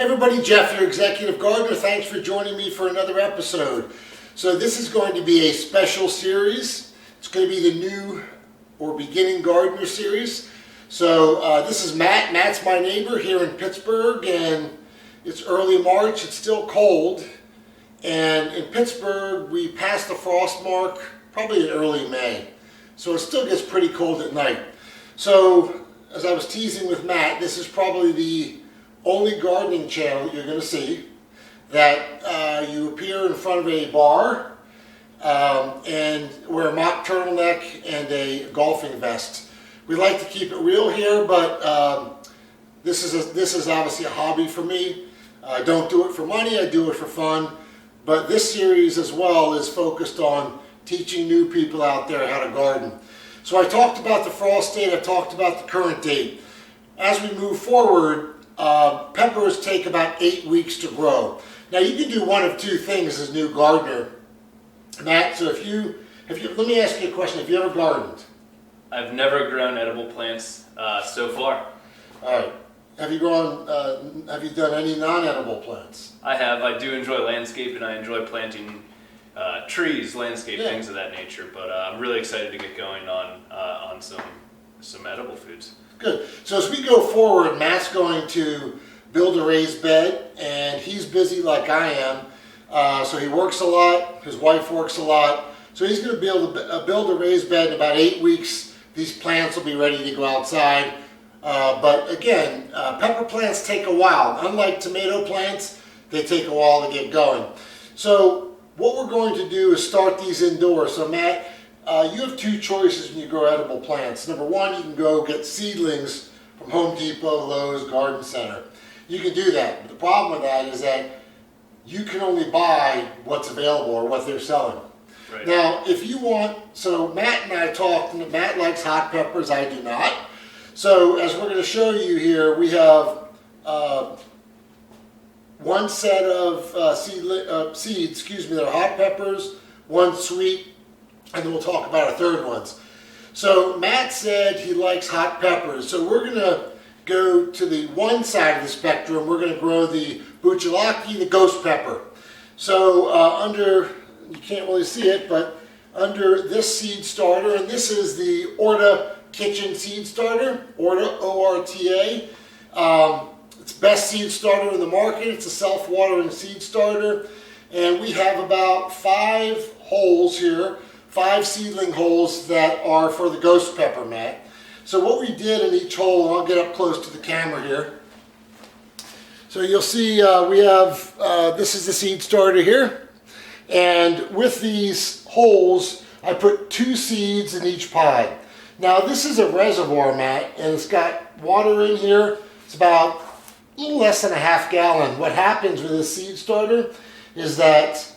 Everybody, Jeff, your executive gardener. Thanks for joining me for another episode. So this is going to be a special series. It's going to be the new or beginning gardener series. So this is Matt. Matt's my neighbor here in Pittsburgh, and it's early March. It's still cold. And in Pittsburgh, we passed the frost mark probably in early May. So it still gets pretty cold at night. So as I was teasing with Matt, this is probably the only gardening channel you're going to see that you appear in front of a bar and wear a mock turtleneck and a golfing vest. We like to keep it real here, but this is obviously a hobby for me. I don't do it for money, I do it for fun. But this series as well is focused on teaching new people out there how to garden. So I talked about the frost date, I talked about the current date. As we move forward, peppers take about 8 weeks to grow. Now you can do one of two things as a new gardener, Matt. So if you let me ask you a question. Have you ever gardened? I've never grown edible plants so far. All right. Have you done any non-edible plants? I have. I do enjoy landscape, and I enjoy planting trees, landscape, things of that nature. But I'm really excited to get going on some edible foods. Good. So as we go forward, Matt's going to build a raised bed, and he's busy like I am. So he works a lot. His wife works a lot. So he's going to build a raised bed in about 8 weeks. These plants will be ready to go outside. But again, pepper plants take a while. Unlike tomato plants, they take a while to get going. So what we're going to do is start these indoors. So Matt, you have two choices when you grow edible plants. Number one, you can go get seedlings from Home Depot, Lowe's, Garden Center. You can do that. But the problem with that is that you can only buy what's available or what they're selling. Right. Now, if you want, so Matt and I talked, and Matt likes hot peppers, I do not. So as we're going to show you here, we have one set of seeds, that are hot peppers, one sweet, and then we'll talk about our third ones. So Matt said he likes hot peppers, so we're going to go to the one side of the spectrum. We're going to grow the buchalaki, the ghost pepper. So under, you can't really see it, but under this seed starter, and this is the Orta Kitchen Seed Starter, Orta, O-R-T-A. It's best seed starter in the market. It's a self-watering seed starter. And we have about 5 holes here, 5 seedling holes that are for the ghost pepper, Matt. So what we did in each hole, and I'll get up close to the camera here. So you'll see we have, this is the seed starter here. And with these holes, I put 2 seeds in each pod. Now this is a reservoir, Matt, and it's got water in here. It's about a little less than a half gallon. What happens with this seed starter is that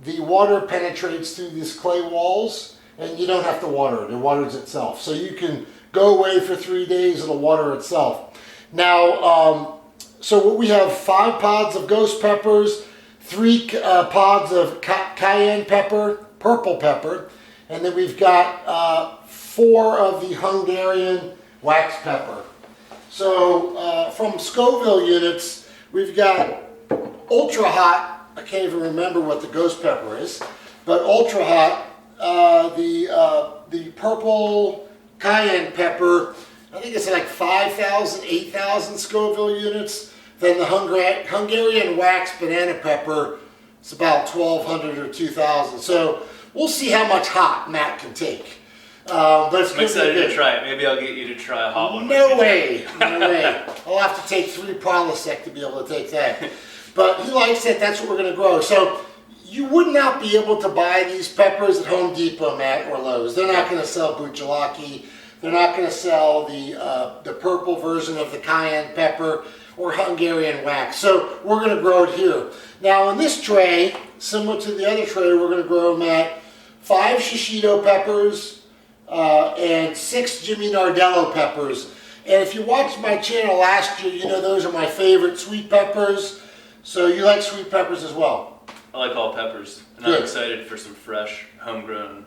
the water penetrates through these clay walls, and you don't have to water it. It waters itself. So you can go away for 3 days, it'll water itself. Now, so we have 5 pods of ghost peppers, 3 pods of cayenne pepper, purple pepper, and then we've got 4 of the Hungarian wax pepper. So from Scoville units, we've got ultra hot. I can't even remember what the ghost pepper is, but ultra hot. The purple cayenne pepper, I think it's like 5,000, 8,000 Scoville units. Then the Hungarian wax banana pepper, it's about 1,200 or 2,000. So we'll see how much hot Matt can take. But I'm excited to try it. Maybe I'll get you to try a hot one. No way. I'll have to take 3 Prilosec to be able to take that. But he likes it. That's what we're going to grow. So you would not be able to buy these peppers at Home Depot, Matt, or Lowe's. They're not going to sell buchalaki. They're not going to sell the purple version of the cayenne pepper or Hungarian wax. So we're going to grow it here. Now in this tray, similar to the other tray, we're going to grow, Matt, 5 shishito peppers, and 6 Jimmy Nardello peppers. And if you watched my channel last year, you know those are my favorite sweet peppers. So you like sweet peppers as well? I like all peppers, and I'm excited for some fresh, homegrown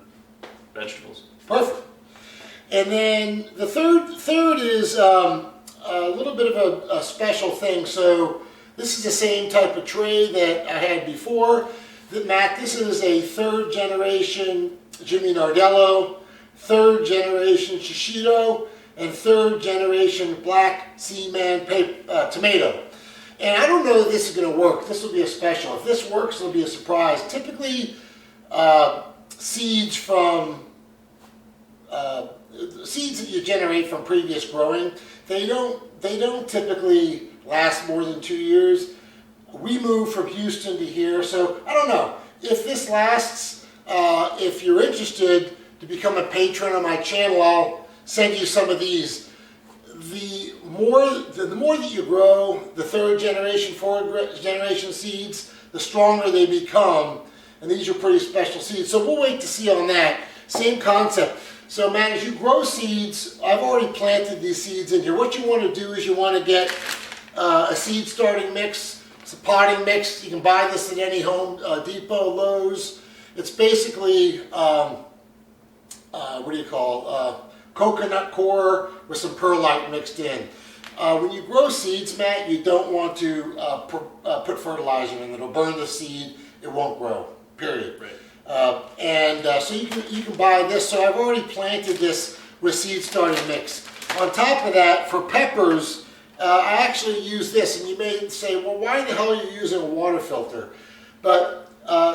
vegetables. Perfect. And then the third is a little bit of a special thing. So This is the same type of tray that I had before. Matt, this is a 3rd generation Jimmy Nardello, 3rd generation Shishito, and 3rd generation Black Seaman tomato. And I don't know if this is going to work. This will be a special. If this works, it'll be a surprise. Typically, seeds from seeds that you generate from previous growing, they don't typically last more than 2 years. We moved from Houston to here, so I don't know if this lasts. If you're interested to become a patron on my channel, I'll send you some of these. The more that you grow the 3rd generation, 4th generation seeds, the stronger they become. And these are pretty special seeds. So we'll wait to see on that. Same concept. So Matt, as you grow seeds, I've already planted these seeds in here. What you want to do is you want to get a seed starting mix. It's a potting mix. You can buy this at any Home Depot, Lowe's. It's basically, coconut core with some perlite mixed in. When you grow seeds, Matt, you don't want to put fertilizer in. It'll burn the seed. It won't grow, period. Right. So you can buy this. So I've already planted this with seed starting mix. On top of that, for peppers, I actually use this. And you may say, well, why the hell are you using a water filter? But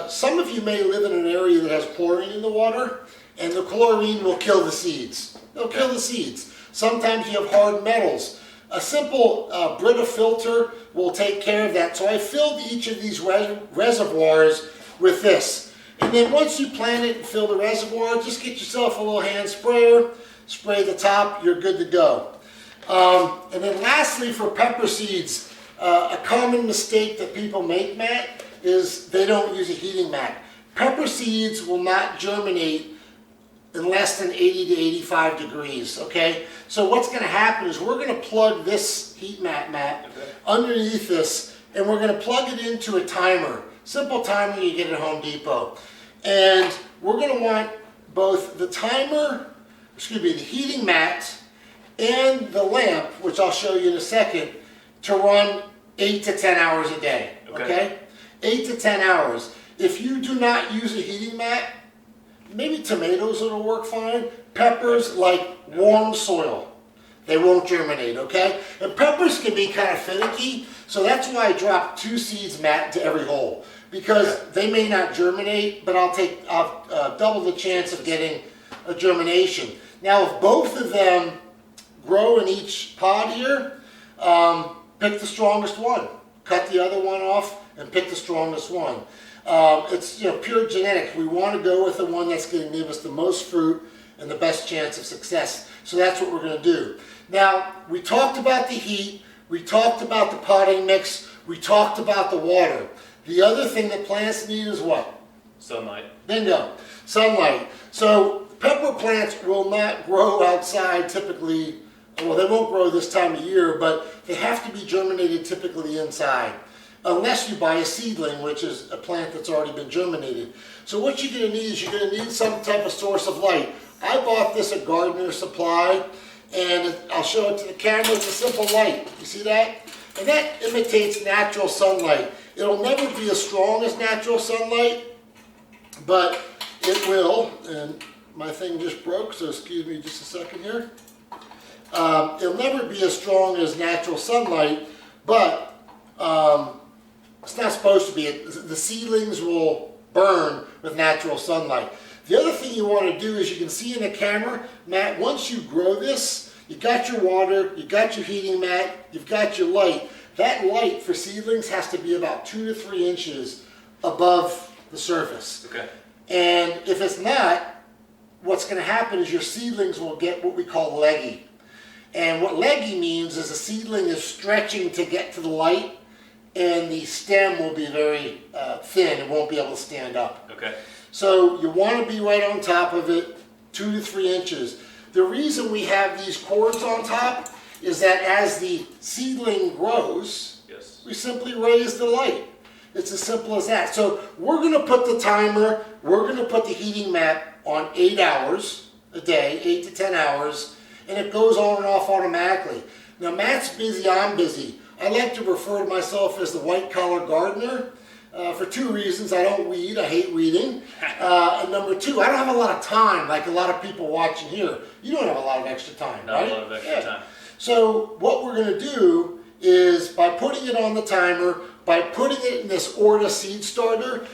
some of you may live in an area that has chlorine in the water, and the chlorine will kill the seeds. They'll kill the seeds. Sometimes you have hard metals. A simple Brita filter will take care of that. So I filled each of these reservoirs with this. And then once you plant it and fill the reservoir, just get yourself a little hand sprayer, spray the top, you're good to go. And then lastly, for pepper seeds, a common mistake that people make, Matt, is they don't use a heating mat. Pepper seeds will not germinate in less than 80 to 85 degrees, okay? So what's going to happen is we're going to plug this heat mat underneath this, and we're going to plug it into a timer. Simple timer you get at Home Depot. And we're going to want both the the heating mat and the lamp, which I'll show you in a second, to run 8 to 10 hours a day, okay? 8 to 10 hours. If you do not use a heating mat, maybe tomatoes will work fine. Peppers like warm soil. They won't germinate, okay? And peppers can be kind of finicky, so that's why I drop 2 seeds, Matt, into every hole. Because they may not germinate, but I'll double the chance of getting a germination. Now, if both of them grow in each pod here, pick the strongest one. Cut the other one off and pick the strongest one. It's pure genetics. We want to go with the one that's going to give us the most fruit and the best chance of success. So that's what we're going to do. Now, we talked about the heat. We talked about the potting mix. We talked about the water. The other thing that plants need is what? Sunlight. Bingo. Sunlight. So pepper plants will not grow outside typically. Well, they won't grow this time of year, but they have to be germinated typically inside. Unless you buy a seedling, which is a plant that's already been germinated. So what you're going to need is you're going to need some type of source of light. I bought this at Gardener Supply, and I'll show it to the camera. It's a simple light. You see that? And that imitates natural sunlight. It'll never be as strong as natural sunlight, but it will. And my thing just broke, so excuse me just a second here. It'll never be as strong as natural sunlight, but it's not supposed to be. The seedlings will burn with natural sunlight. The other thing you want to do is you can see in the camera, Matt, once you grow this, you got your water, you got your heating mat, you've got your light. That light for seedlings has to be about 2 to 3 inches above the surface. Okay. And if it's not, what's going to happen is your seedlings will get what we call leggy. And what leggy means is the seedling is stretching to get to the light, and the stem will be very thin. It won't be able to stand up. Okay. So you want to be right on top of it, 2 to 3 inches. The reason we have these cords on top is that as the seedling grows, we simply raise the light. It's as simple as that. So we're going to put the timer, we're going to put the heating mat on 8 hours a day, 8 to 10 hours, and it goes on and off automatically. Now Matt's busy, I'm busy. I like to refer to myself as the white-collar gardener for two reasons. I don't weed. I hate weeding. And number two, I don't have a lot of time like a lot of people watching here. You don't have a lot of extra time, Not right? a lot of extra time. So what we're going to do is by putting it on the timer, by putting it in this Orta seed starter,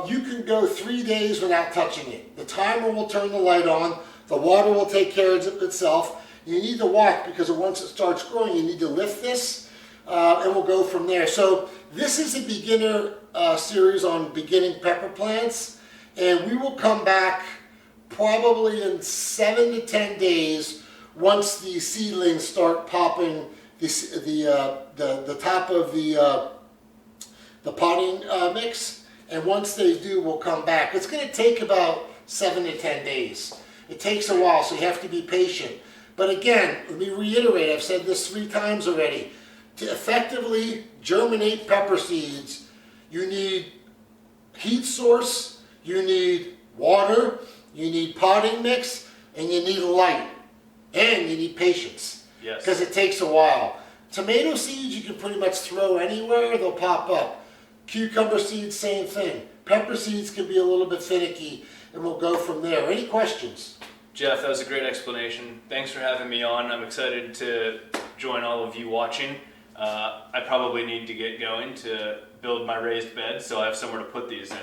you can go 3 days without touching it. The timer will turn the light on. The water will take care of itself. You need to watch because once it starts growing, you need to lift this, and we'll go from there. So this is a beginner series on beginning pepper plants, and we will come back probably in 7 to 10 days once the seedlings start popping the top of the potting mix. And once they do, we'll come back. It's going to take about 7 to 10 days. It takes a while, so you have to be patient. But again, let me reiterate, I've said this 3 times already. To effectively germinate pepper seeds, you need heat source, you need water, you need potting mix, and you need light. And you need patience. Yes. Because it takes a while. Tomato seeds you can pretty much throw anywhere, they'll pop up. Cucumber seeds, same thing. Pepper seeds can be a little bit finicky, and we'll go from there. Any questions? Jeff, that was a great explanation. Thanks for having me on. I'm excited to join all of you watching. I probably need to get going to build my raised bed, so I have somewhere to put these in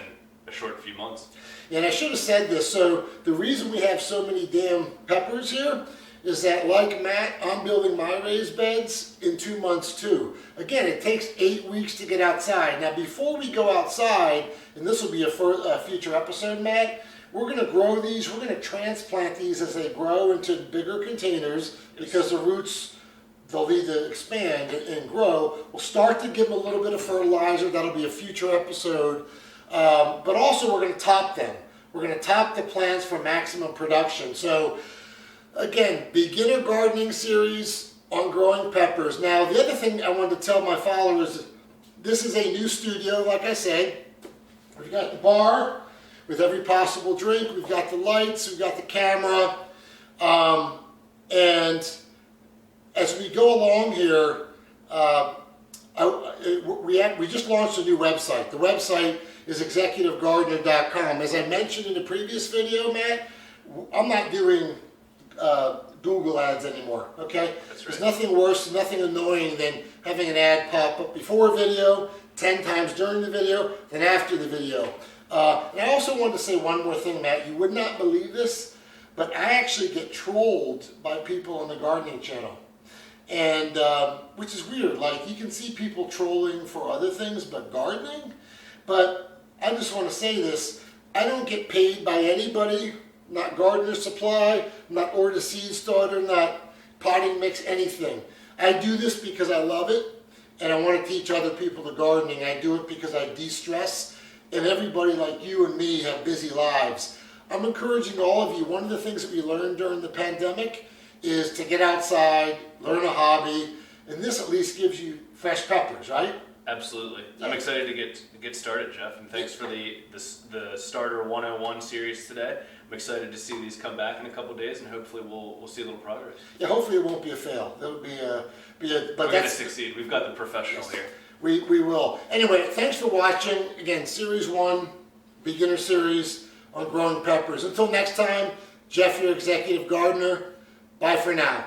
a short few months. Yeah, and I should have said this. So the reason we have so many damn peppers here is that, like Matt, I'm building my raised beds in 2 months too. Again, it takes 8 weeks to get outside. Now, before we go outside, and this will be a future episode, Matt, we're going to grow these. We're going to transplant these as they grow into bigger containers because the roots, they'll need to expand and grow. We'll start to give them a little bit of fertilizer. That'll be a future episode. But also, we're going to top them. We're going to top the plants for maximum production. So, again, beginner gardening series on growing peppers. Now, the other thing I wanted to tell my followers, this is a new studio, like I said. We've got the bar with every possible drink. We've got the lights. We've got the camera. And as we go along here, we just launched a new website. The website is executivegardener.com. As I mentioned in the previous video, Matt, I'm not doing Google ads anymore, okay? That's right. There's nothing worse, nothing annoying than having an ad pop up before a video, 10 times during the video, then after the video. And I also wanted to say one more thing, Matt. You would not believe this, but I actually get trolled by people on the gardening channel. And, which is weird, like you can see people trolling for other things but gardening. But I just want to say this, I don't get paid by anybody, not Gardener Supply, not Orta Seed Starter, not potting mix, anything. I do this because I love it and I want to teach other people the gardening. I do it because I de-stress, and everybody like you and me have busy lives. I'm encouraging all of you, one of the things that we learned during the pandemic is to get outside, learn a hobby, and this at least gives you fresh peppers, right? Absolutely. Yeah. I'm excited to get started, Jeff, and thanks for the Starter 101 series today. I'm excited to see these come back in a couple days, and hopefully we'll see a little progress. Yeah, hopefully it won't be a fail. That would be a but We're going to succeed. We've got the professional here. We will. Anyway, thanks for watching. Again, Series 1, beginner series on growing peppers. Until next time, Jeff, your executive gardener. Bye for now.